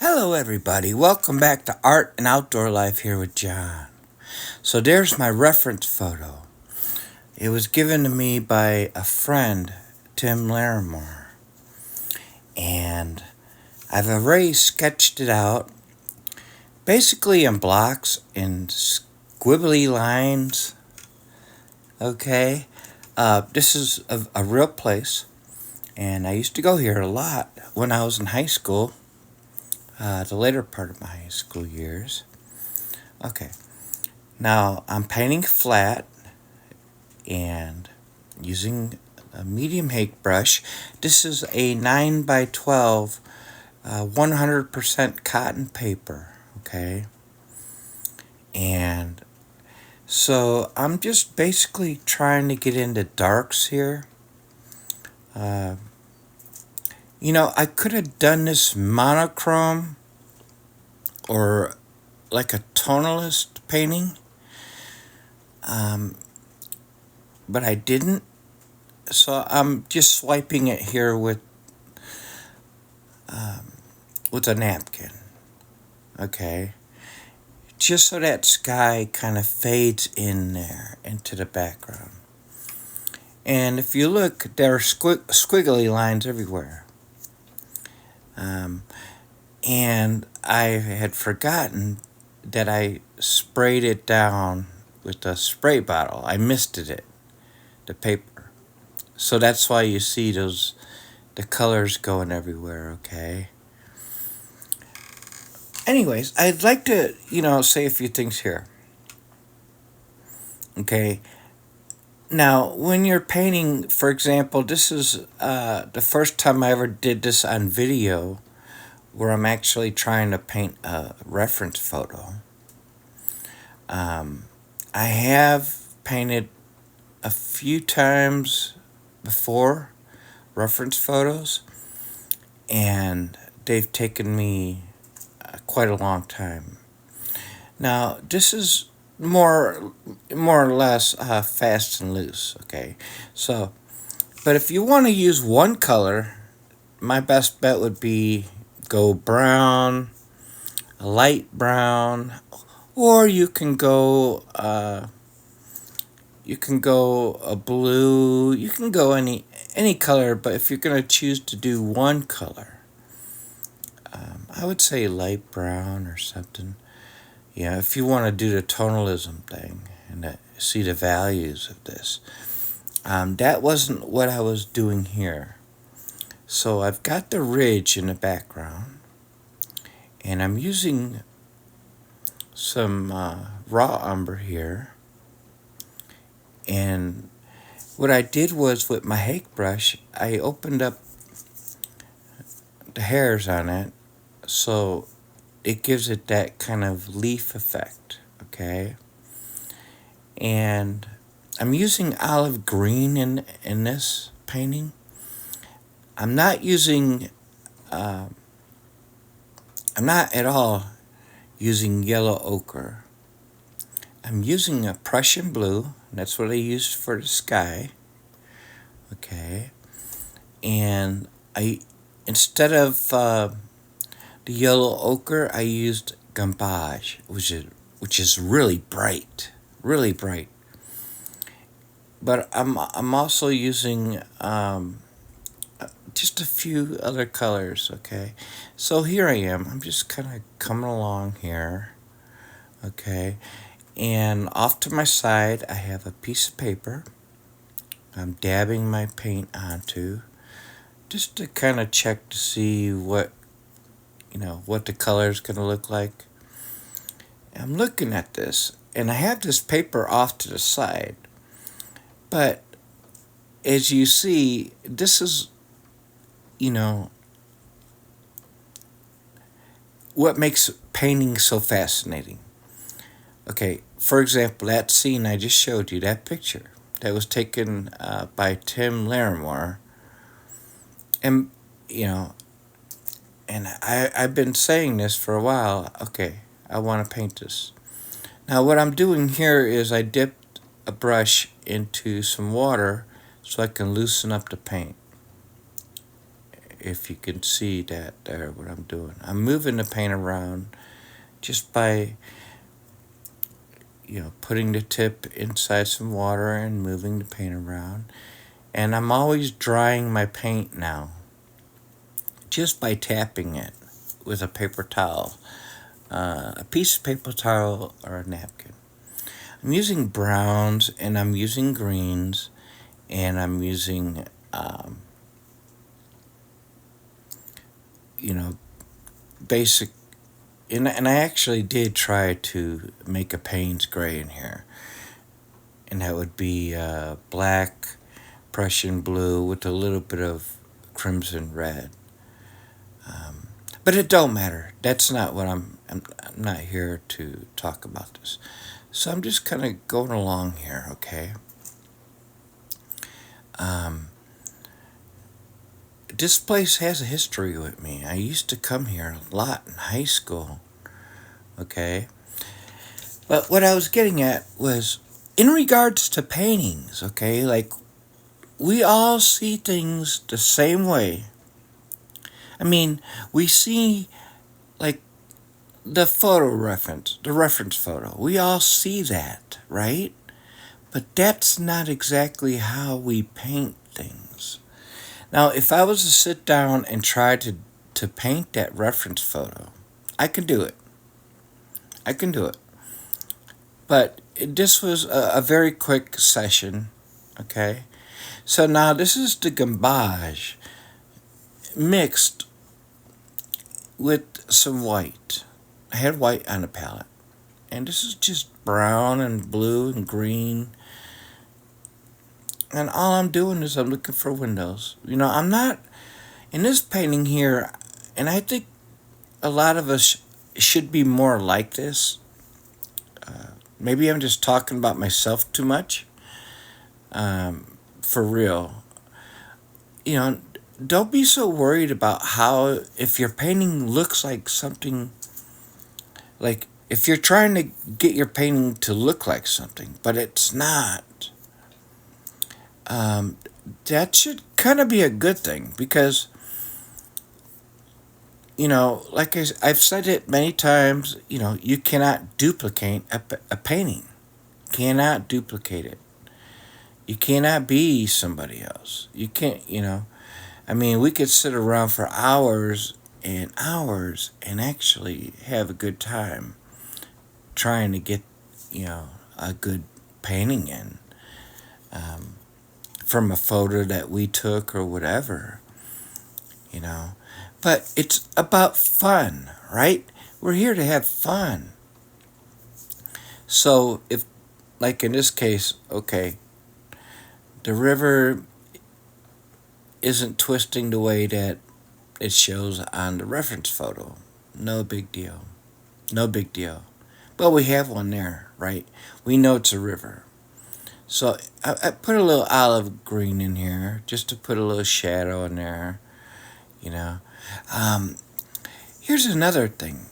Hello, everybody. Welcome back to Art and Outdoor Life here with John. So, there's my reference photo. It was given to me by a friend, Tim Larimore. And I've already sketched it out, basically in blocks, in squibbly lines. Okay? This is a real place. And I used to go here a lot when I was in high school, the later part of my high school years. Okay. Now I'm painting flat and using a medium hake brush. This is a 9 by 12 100% cotton paper, okay? And so I'm just basically trying to get into darks here. I could have done this monochrome or like a tonalist painting, but I didn't. So I'm just swiping it here with a napkin, okay? Just so that sky kind of fades in there into the background. And if you look, there are squiggly lines everywhere. And I had forgotten that I sprayed it down with a spray bottle. I misted it, the paper. So that's why you see the colors going everywhere, okay? Anyways, I'd like to, say a few things here. Okay. Now, when you're painting, for example, this is the first time I ever did this on video where I'm actually trying to paint a reference photo. I have painted a few times before reference photos, and they've taken me quite a long time. Now, this is more or less fast and loose, okay? So, but if you want to use one color, my best bet would be go brown, a light brown, or you can go a blue. You can go any color, but if you're gonna choose to do one color, I would say light brown or something. Yeah, if you want to do the tonalism thing and see the values of this. That wasn't what I was doing here. So I've got the ridge in the background, and I'm using some raw umber here. And what I did was with my hake brush, I opened up the hairs on it so it gives it that kind of leaf effect, okay? And I'm using olive green in this painting. I'm not at all using yellow ochre. I'm using a Prussian blue. That's what I used for the sky. Okay. And instead of the yellow ochre, I used gambage, which is really bright. Really bright. But I'm also using just a few other colors, okay? So here I am. I'm just kind of coming along here, okay? And off to my side, I have a piece of paper I'm dabbing my paint onto just to kind of check to see what the color is going to look like. I'm looking at this, and I have this paper off to the side. But as you see, this is, what makes painting so fascinating. Okay, for example, that scene I just showed you, that picture that was taken by Tim Larimore. And, and I've been saying this for a while. Okay, I want to paint this. Now, what I'm doing here is I dipped a brush into some water so I can loosen up the paint. if you can see that there, what I'm doing. I'm moving the paint around just by, putting the tip inside some water and moving the paint around. And I'm always drying my paint now just by tapping it with a paper towel, a piece of paper towel or a napkin. I'm using browns and I'm using greens and I'm using, basic. And I actually did try to make a Payne's gray in here. And that would be black, Prussian blue with a little bit of crimson red. But it don't matter. That's not what I'm not here to talk about this. So I'm just kind of going along here, okay? This place has a history with me. I used to come here a lot in high school, okay? But what I was getting at was in regards to paintings, okay? Like, we all see things the same way. I mean, we see, like, the reference photo. We all see that, right? But that's not exactly how we paint things. Now, if I was to sit down and try to paint that reference photo, I can do it. I can do it. But this was a very quick session, okay? So now this is the gambage mixed with some white. I had white on the palette. And this is just brown and blue and green. And all I'm doing is I'm looking for windows. I'm not, in this painting here, and I think a lot of us should be more like this. Maybe I'm just talking about myself too much. For real. Don't be so worried about how, if your painting looks like something, like if you're trying to get your painting to look like something, but it's not, that should kind of be a good thing because, like I've said it many times, you cannot duplicate a painting. Cannot duplicate it. You cannot be somebody else. You can't, I mean, we could sit around for hours and hours and actually have a good time trying to get, a good painting in. From a photo that we took or whatever, But it's about fun, right? We're here to have fun. So if, like in this case, okay, the river isn't twisting the way that it shows on the reference photo. No big deal. No big deal. But we have one there, right? We know it's a river. So I put a little olive green in here just to put a little shadow in there, Here's another thing.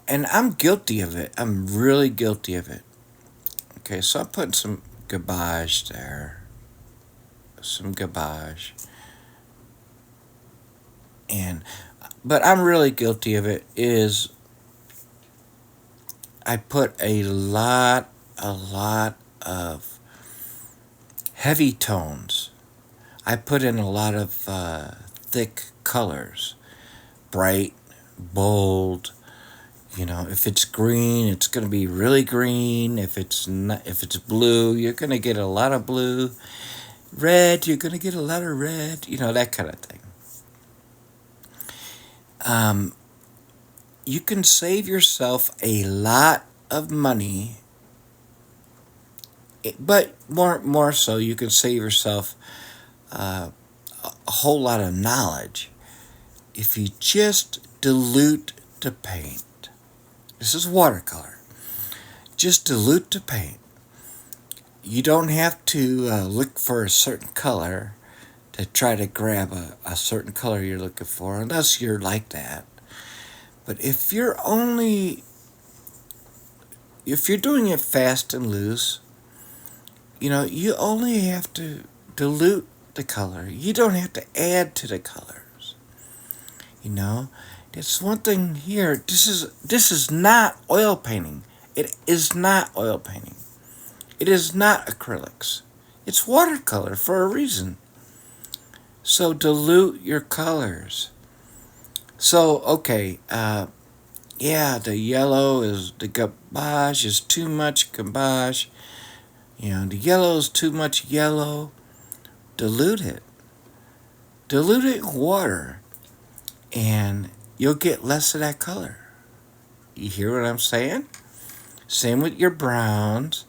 And I'm guilty of it. I'm really guilty of it. Okay, so I'm putting some garbage there. Some garbage. But I'm really guilty of it is I put a lot of heavy tones. I put in a lot of thick colors, bright, bold. If it's green, it's going to be really green. If it's blue, you're going to get a lot of blue. Red, you're going to get a lot of red. That kind of thing. You can save yourself a lot of money, but more so, you can save yourself a whole lot of knowledge if you just dilute the paint. This is watercolor. Just dilute the paint. You don't have to look for a certain color to try to grab a certain color you're looking for, unless you're like that. But if you're doing it fast and loose, you only have to dilute the color. You don't have to add to the colors. You know, it's one thing here. This is not oil painting. It is not oil painting. It is not acrylics. It's watercolor for a reason. So dilute your colors. So, okay, yeah, the yellow is, the garbage is too much garbage. You know, the yellow is too much yellow. Dilute it. Dilute it in water, and you'll get less of that color. You hear what I'm saying? Same with your browns,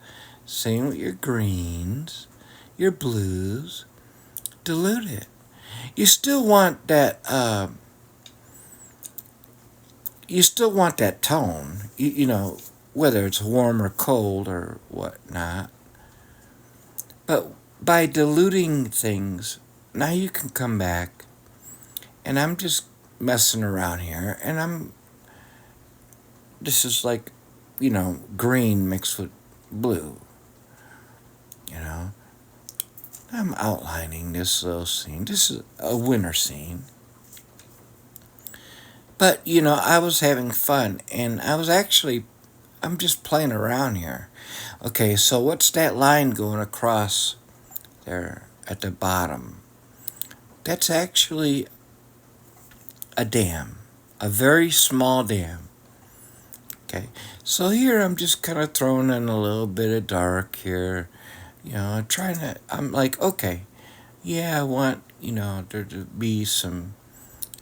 same with your greens, your blues. Dilute it. You still want that. You still want that tone. You know, whether it's warm or cold or whatnot. But by diluting things, now you can come back, and I'm just messing around here, and this is like, you know, green mixed with blue. You know, I'm outlining this little scene. This is a winter scene. But, you know, I was having fun, and I'm just playing around here. Okay, so what's that line going across there at the bottom? That's actually a dam, a very small dam. Okay, so here I'm just kind of throwing in a little bit of dark here. You know, I'm like, okay, yeah, I want, you know, there to be some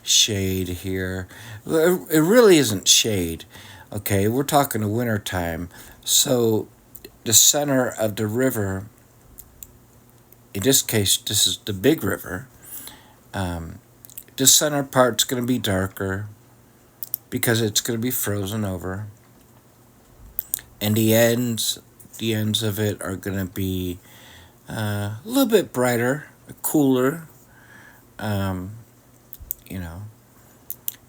shade here. It really isn't shade. Okay, we're talking the winter time. So the center of the river, in this case, this is the big river. The center part's going to be darker because it's going to be frozen over. And the ends of it are going to be a little bit brighter, cooler, you know.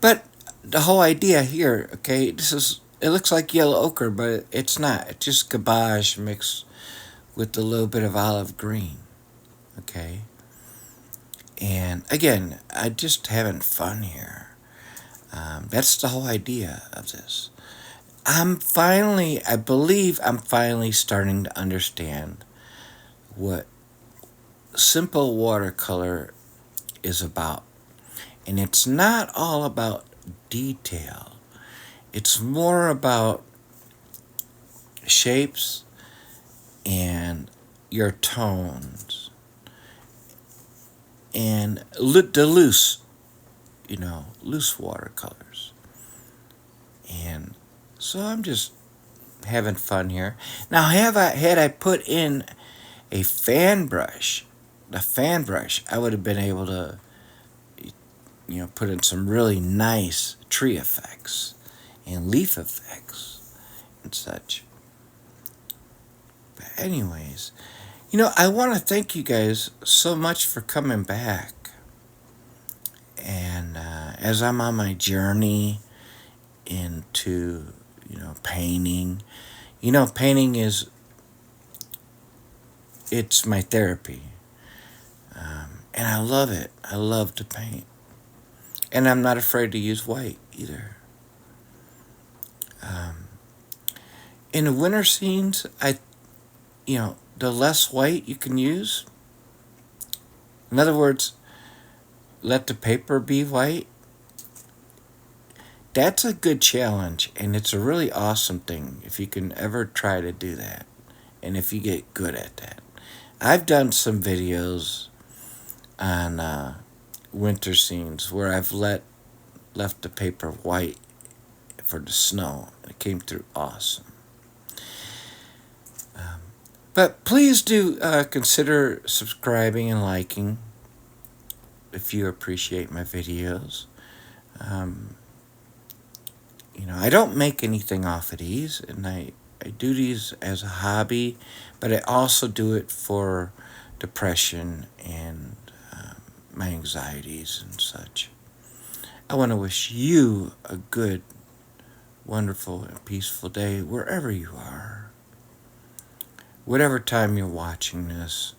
But the whole idea here, okay, it looks like yellow ochre, but it's not. It's just garbage mixed with a little bit of olive green, okay? And again, I'm just having fun here. That's the whole idea of this. I believe I'm finally starting to understand what simple watercolor is about. And it's not all about detail. It's more about shapes and your tones and the loose watercolors. And so I'm just having fun here. Now, had I put in a fan brush, I would have been able to, you know, put in some really nice tree effects and leaf effects and such. But anyways, you know, I want to thank you guys so much for coming back. And as I'm on my journey into, you know, painting, you know, painting it's my therapy. And I love it. I love to paint. And I'm not afraid to use white either. In the winter scenes, the less white you can use. In other words, let the paper be white. That's a good challenge, and it's a really awesome thing if you can ever try to do that, and if you get good at that. I've done some videos on winter scenes where I've left the paper white for the snow. It came through awesome. But please do consider subscribing and liking if you appreciate my videos. You know, I don't make anything off of these, and I do these as a hobby, but I also do it for depression and my anxieties and such. I want to wish you a good, wonderful, and peaceful day wherever you are. Whatever time you're watching this,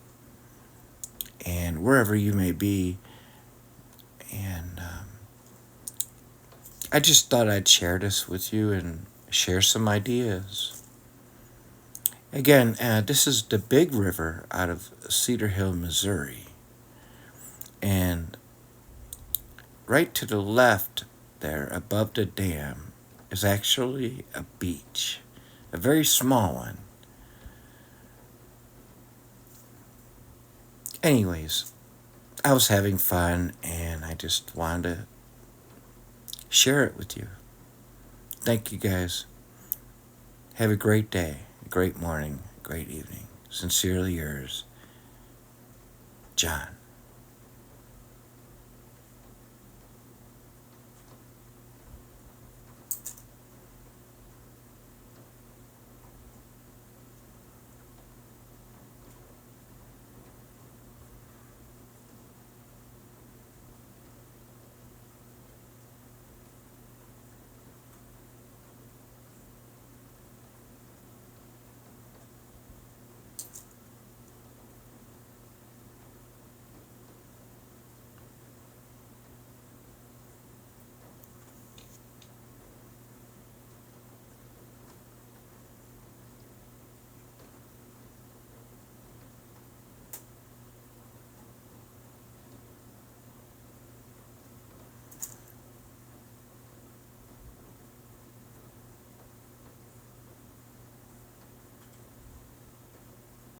and wherever you may be. And I just thought I'd share this with you and share some ideas. Again, this is the Big River out of Cedar Hill, Missouri. And right to the left there, above the dam, is actually a beach, a very small one. Anyways, I was having fun and I just wanted to share it with you. Thank you guys. Have a great day, a great morning, a great evening. Sincerely yours, John.